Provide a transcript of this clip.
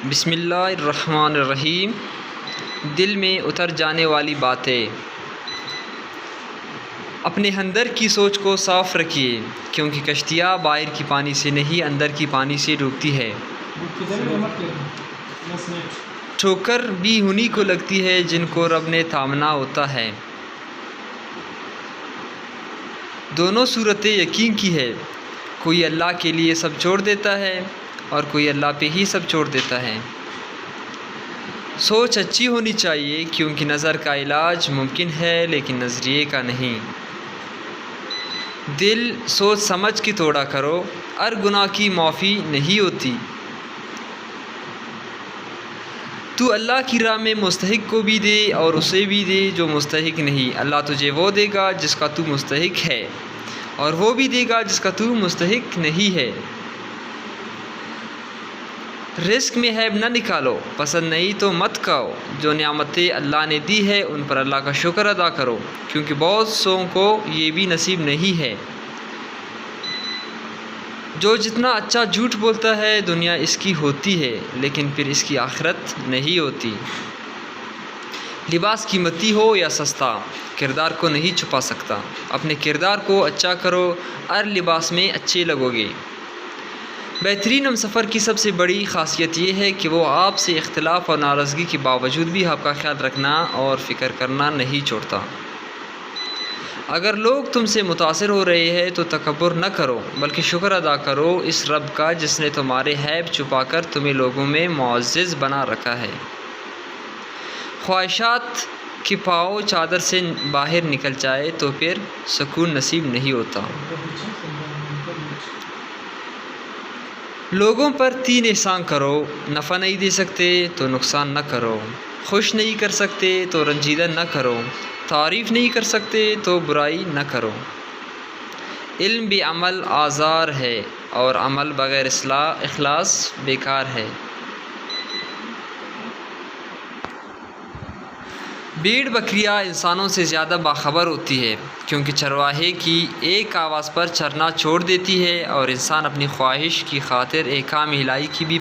بسم اللہ الرحمن الرحیم۔ دل میں اتر جانے والی باتیں۔ اپنے اندر کی سوچ کو صاف رکھیے، کیونکہ کشتیاں باہر کی پانی سے نہیں اندر کی پانی سے ڈوبتی ہے۔ ٹھوکر بھی انہی کو لگتی ہے جن کو رب نے تھامنا ہوتا ہے۔ دونوں صورتیں یقین کی ہے، کوئی اللہ کے لیے سب چھوڑ دیتا ہے اور کوئی اللہ پہ ہی سب چھوڑ دیتا ہے۔ سوچ اچھی ہونی چاہیے، کیونکہ نظر کا علاج ممکن ہے لیکن نظریے کا نہیں۔ دل سوچ سمجھ کے توڑا کرو، ہر گناہ کی معافی نہیں ہوتی۔ تو اللہ کی راہ میں مستحق کو بھی دے اور اسے بھی دے جو مستحق نہیں۔ اللہ تجھے وہ دے گا جس کا تو مستحق ہے، اور وہ بھی دے گا جس کا تو مستحق نہیں ہے۔ رزق میں عیب نہ نکالو، پسند نہیں تو مت کھاؤ۔ جو نعمتیں اللہ نے دی ہے ان پر اللہ کا شکر ادا کرو، کیونکہ بہت سوں کو یہ بھی نصیب نہیں ہے۔ جو جتنا اچھا جھوٹ بولتا ہے دنیا اس کی ہوتی ہے، لیکن پھر اس کی آخرت نہیں ہوتی۔ لباس قیمتی ہو یا سستا، کردار کو نہیں چھپا سکتا۔ اپنے کردار کو اچھا کرو، ہر لباس میں اچھے لگو گے۔ بہترین ہمسفر کی سب سے بڑی خاصیت یہ ہے کہ وہ آپ سے اختلاف اور ناراضگی کے باوجود بھی آپ کا خیال رکھنا اور فکر کرنا نہیں چھوڑتا۔ اگر لوگ تم سے متاثر ہو رہے ہیں تو تکبر نہ کرو، بلکہ شکر ادا کرو اس رب کا جس نے تمہارے عیب چھپا کر تمہیں لوگوں میں معزز بنا رکھا ہے۔ خواہشات کے پاؤں چادر سے باہر نکل جائے تو پھر سکون نصیب نہیں ہوتا۔ لوگوں پر 3 احسان کرو، نفع نہیں دے سکتے تو نقصان نہ کرو، خوش نہیں کر سکتے تو رنجیدہ نہ کرو، تعریف نہیں کر سکتے تو برائی نہ کرو۔ علم بے عمل آزار ہے اور عمل بغیر اخلاص بیکار ہے۔ بھیڑ بکریاں انسانوں سے زیادہ باخبر ہوتی ہے، کیونکہ چرواہے کی ایک آواز پر چرنا چھوڑ دیتی ہے، اور انسان اپنی خواہش کی خاطر ایک کام الہی کی بھی